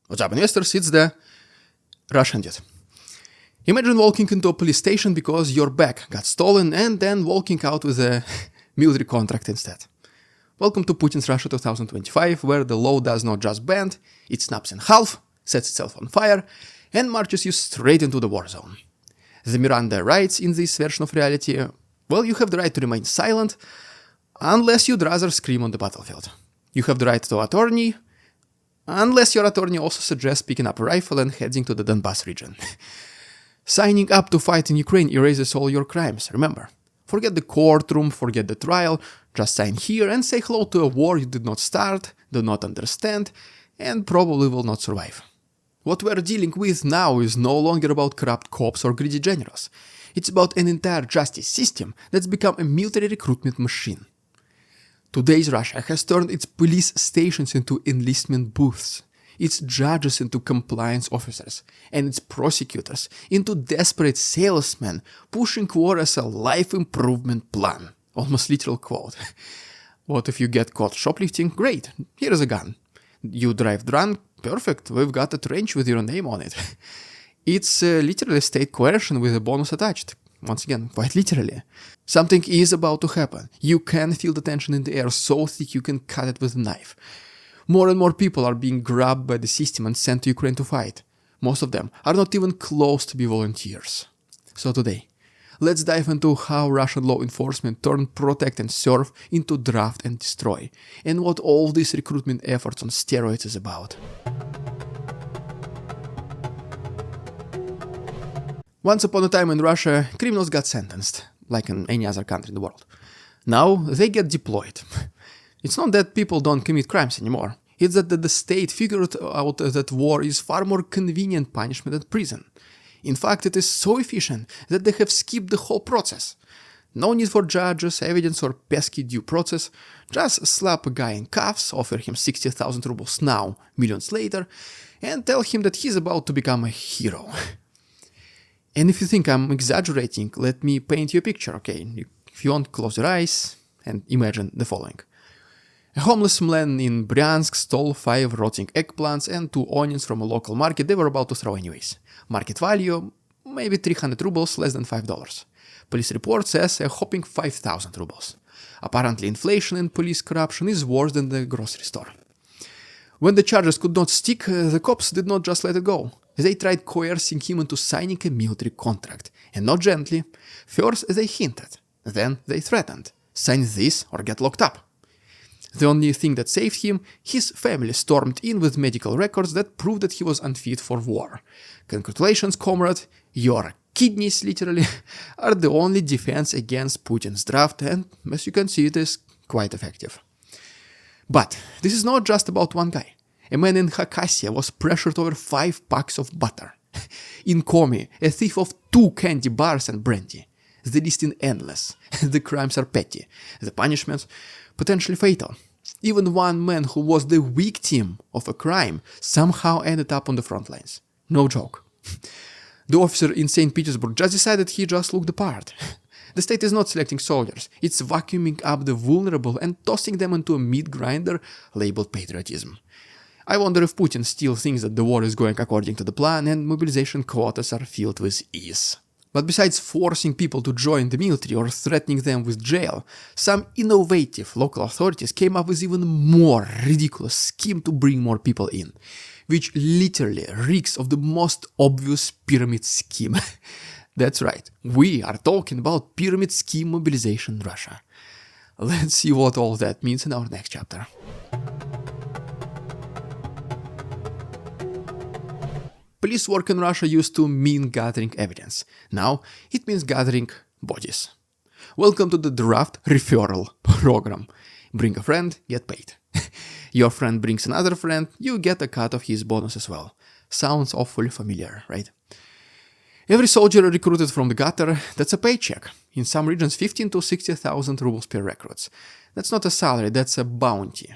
What's up, investors? It's the Russian dude. Imagine walking into a police station because your bag got stolen and then walking out with a military contract instead. Welcome to Putin's Russia 2025, where the law does not just bend, it snaps in half, sets itself on fire, and marches you straight into the war zone. The Miranda rights in this version of reality, well, you have the right to remain silent, unless you'd rather scream on the battlefield. You have the right to attorney, unless your attorney also suggests picking up a rifle and heading to the Donbass region. Signing up to fight in Ukraine erases all your crimes, remember. Forget the courtroom, forget the trial, just sign here and say hello to a war you did not start, do not understand, and probably will not survive. What we're dealing with now is no longer about corrupt cops or greedy generals. It's about an entire justice system that's become a military recruitment machine. Today's Russia has turned its police stations into enlistment booths, its judges into compliance officers, and its prosecutors into desperate salesmen pushing war as a life improvement plan. Almost literal quote. What if you get caught shoplifting? Great, here's a gun. You drive drunk? Perfect, we've got a trench with your name on it. It's literally state coercion with a bonus attached. Once again, quite literally. Something is about to happen. You can feel the tension in the air so thick you can cut it with a knife. More and more people are being grabbed by the system and sent to Ukraine to fight. Most of them are not even close to be volunteers. So today, let's dive into how Russian law enforcement turned protect and serve into draft and destroy, and what all these recruitment efforts on steroids is about. Once upon a time in Russia, criminals got sentenced, like in any other country in the world. Now they get deployed. It's not that people don't commit crimes anymore. It's that the state figured out that war is far more convenient punishment than prison. In fact, it is so efficient that they have skipped the whole process. No need for judges, evidence, or pesky due process. Just slap a guy in cuffs, offer him 60,000 rubles now, millions later, and tell him that he's about to become a hero. And if you think I'm exaggerating, let me paint you a picture, okay? If you want, close your eyes and imagine the following. A homeless man in Bryansk stole 5 rotting eggplants and 2 onions from a local market they were about to throw anyways. Market value, maybe 300 rubles, less than $5. Police report says a whopping 5,000 rubles. Apparently inflation and police corruption is worse than the grocery store. When the charges could not stick, the cops did not just let it go. They tried coercing him into signing a military contract, and not gently. First they hinted, then they threatened. Sign this or get locked up. The only thing that saved him, his family stormed in with medical records that proved that he was unfit for war. Congratulations, comrade, your kidneys, literally, are the only defense against Putin's draft, and as you can see, it is quite effective. But this is not just about one guy. A man in Khakassia was pressured over 5 packs of butter. In Komi, a thief of 2 candy bars and brandy. The list is endless. The crimes are petty. The punishments potentially fatal. Even one man who was the victim of a crime somehow ended up on the front lines. No joke. The officer in St. Petersburg just decided he just looked the part. The state is not selecting soldiers, it's vacuuming up the vulnerable and tossing them into a meat grinder labeled patriotism. I wonder if Putin still thinks that the war is going according to the plan and mobilization quotas are filled with ease. But besides forcing people to join the military or threatening them with jail, some innovative local authorities came up with even more ridiculous scheme to bring more people in, which literally reeks of the most obvious pyramid scheme. That's right, we are talking about pyramid scheme mobilization in Russia. Let's see what all that means in our next chapter. Police work in Russia used to mean gathering evidence. Now it means gathering bodies. Welcome to the draft referral program. Bring a friend, get paid. Your friend brings another friend, you get a cut of his bonus as well. Sounds awfully familiar, right? Every soldier recruited from the gutter, that's a paycheck. In some regions 15 to 60,000 rubles per recruits. That's not a salary, that's a bounty.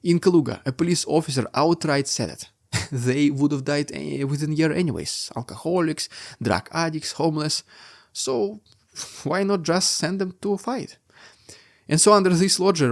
In Kaluga, a police officer outright said it. They would have died within a year anyways. Alcoholics, drug addicts, homeless. So why not just send them to a fight? And so under this logic,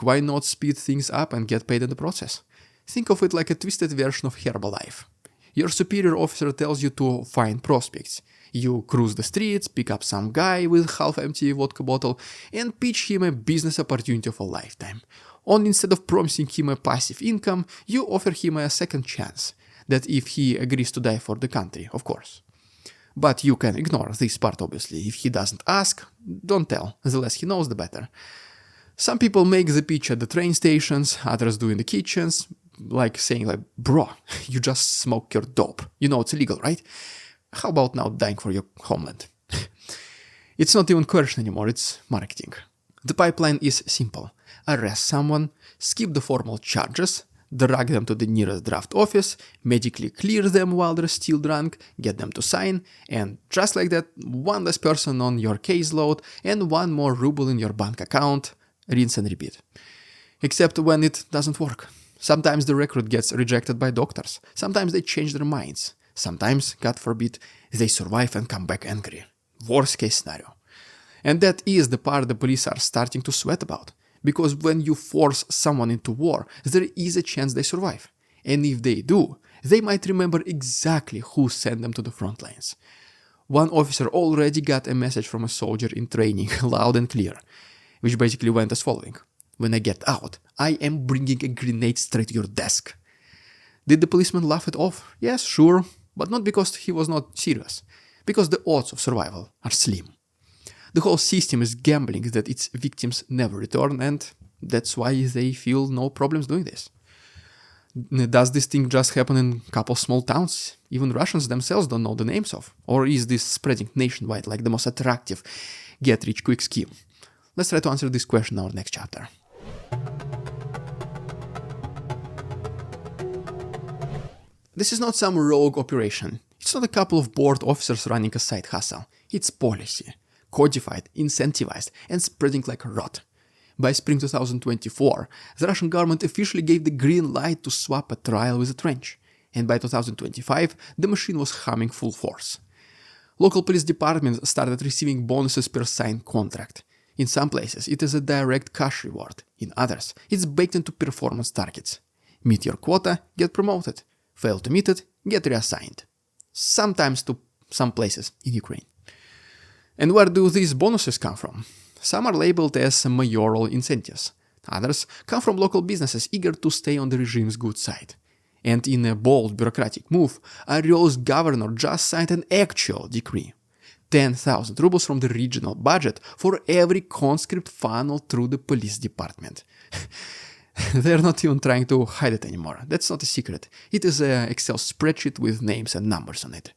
why not speed things up and get paid in the process? Think of it like a twisted version of Herbalife. Your superior officer tells you to find prospects. You cruise the streets, pick up some guy with half-empty vodka bottle, and pitch him a business opportunity of a lifetime. Only instead of promising him a passive income, you offer him a second chance. That if he agrees to die for the country, of course. But you can ignore this part, obviously. If he doesn't ask, don't tell. The less he knows, the better. Some people make the pitch at the train stations, others do in the kitchens, like saying bro, you just smoke your dope. You know it's illegal, right? How about now dying for your homeland? It's not even coercion anymore, it's marketing. The pipeline is simple. Arrest someone, skip the formal charges, drag them to the nearest draft office, magically clear them while they're still drunk, get them to sign, and just like that, one less person on your caseload and one more ruble in your bank account, rinse and repeat. Except when it doesn't work. Sometimes the recruit gets rejected by doctors, sometimes they change their minds, sometimes, God forbid, they survive and come back angry. Worst case scenario. And that is the part the police are starting to sweat about. Because when you force someone into war, there is a chance they survive. And if they do, they might remember exactly who sent them to the front lines. One officer already got a message from a soldier in training, loud and clear, which basically went as following. When I get out, I am bringing a grenade straight to your desk. Did the policeman laugh it off? Yes, sure, but not because he was not serious. Because the odds of survival are slim. The whole system is gambling that its victims never return, and that's why they feel no problems doing this. Does this thing just happen in a couple small towns even Russians themselves don't know the names of? Or is this spreading nationwide like the most attractive get-rich-quick scheme? Let's try to answer this question in our next chapter. This is not some rogue operation. It's not a couple of bored officers running a side hustle. It's policy. Codified, incentivized, and spreading like a rot. By spring 2024, the Russian government officially gave the green light to swap a trial with a trench, and by 2025, the machine was humming full force. Local police departments started receiving bonuses per signed contract. In some places, it is a direct cash reward. In others, it's baked into performance targets. Meet your quota, get promoted. Fail to meet it, get reassigned. Sometimes to some places in Ukraine. And where do these bonuses come from? Some are labeled as mayoral incentives. Others come from local businesses eager to stay on the regime's good side. And in a bold bureaucratic move, Ariel's governor just signed an actual decree. 10,000 rubles from the regional budget for every conscript funneled through the police department. They're not even trying to hide it anymore. That's not a secret. It is an Excel spreadsheet with names and numbers on it.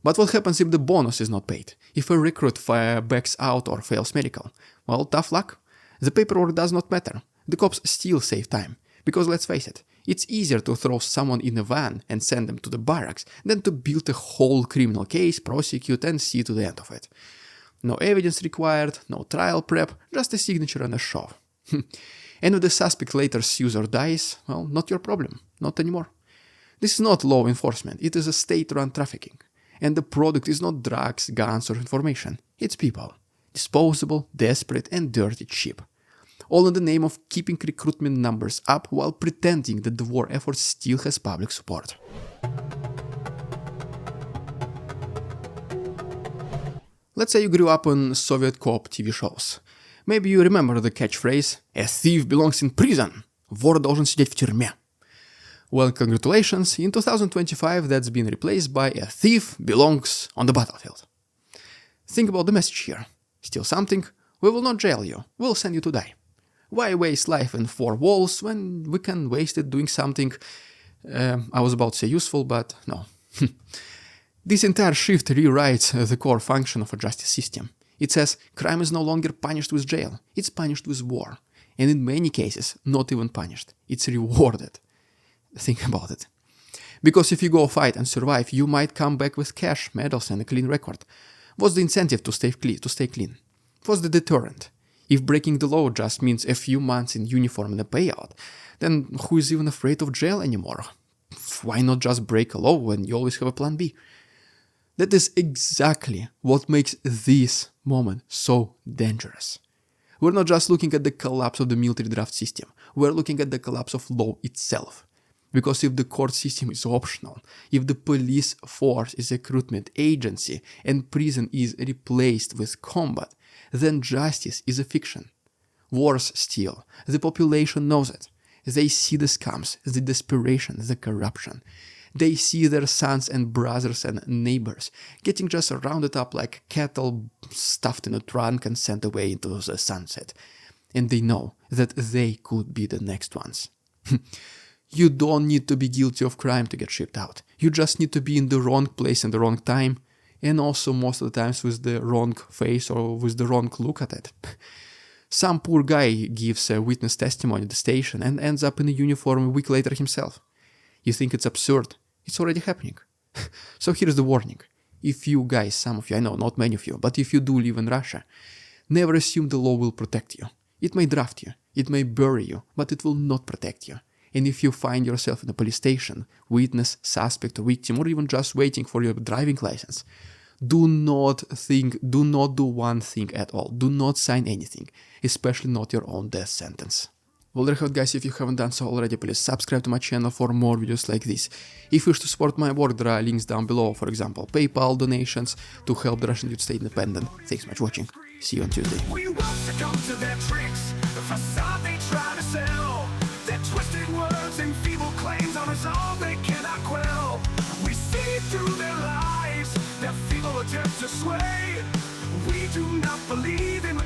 But what happens if the bonus is not paid? If a recruit backs out or fails medical? Well, tough luck. The paperwork does not matter. The cops still save time. Because let's face it, it's easier to throw someone in a van and send them to the barracks than to build a whole criminal case, prosecute and see to the end of it. No evidence required, no trial prep, just a signature and a show. And if the suspect later sues or dies, well, not your problem. Not anymore. This is not law enforcement. It is a state-run trafficking. And the product is not drugs, guns or information. It's people. Disposable, desperate and dirty cheap. All in the name of keeping recruitment numbers up while pretending that the war effort still has public support. Let's say you grew up on Soviet co-op TV shows. Maybe you remember the catchphrase "A thief belongs in prison. Вор должен сидеть в тюрьме." Well, congratulations, in 2025 that's been replaced by "A thief belongs on the battlefield." Think about the message here. Steal something? We will not jail you. We'll send you to die. Why waste life in four walls when we can waste it doing something, I was about to say useful, but no. This entire shift rewrites the core function of a justice system. It says crime is no longer punished with jail, it's punished with war. And in many cases, not even punished, it's rewarded. Think about it. Because if you go fight and survive, you might come back with cash, medals and a clean record. What's the incentive to stay clean? What's the deterrent? If breaking the law just means a few months in uniform and a payout, then who is even afraid of jail anymore? Why not just break a law when you always have a plan B? That is exactly what makes this moment so dangerous. We're not just looking at the collapse of the military draft system, we're looking at the collapse of law itself. Because if the court system is optional, if the police force is a recruitment agency and prison is replaced with combat, then justice is a fiction. Worse still, the population knows it. They see the scams, the desperation, the corruption. They see their sons and brothers and neighbors getting just rounded up like cattle, stuffed in a trunk and sent away into the sunset. And they know that they could be the next ones. You don't need to be guilty of crime to get shipped out. You just need to be in the wrong place and the wrong time, and also most of the times with the wrong face or with the wrong look at it. Some poor guy gives a witness testimony at the station and ends up in a uniform a week later himself. You think it's absurd? It's already happening. So here's the warning. If you guys, some of you, I know not many of you, but if you do live in Russia, never assume the law will protect you. It may draft you, it may bury you, but it will not protect you. And if you find yourself in a police station, witness, suspect, or victim, or even just waiting for your driving license, do not do one thing at all. Do not sign anything, especially not your own death sentence. Well, there you have it, guys. If you haven't done so already, please subscribe to my channel for more videos like this. If you wish to support my work, there are links down below, for example, PayPal donations to help the Russian youth stay independent. Thanks so much for watching. See you on Tuesday. We won't succumb to their tricks, the facade they try to sell. Their twisted words and feeble claims on us all they cannot quell. We see through their lies, their feeble attempts to sway. We do not believe in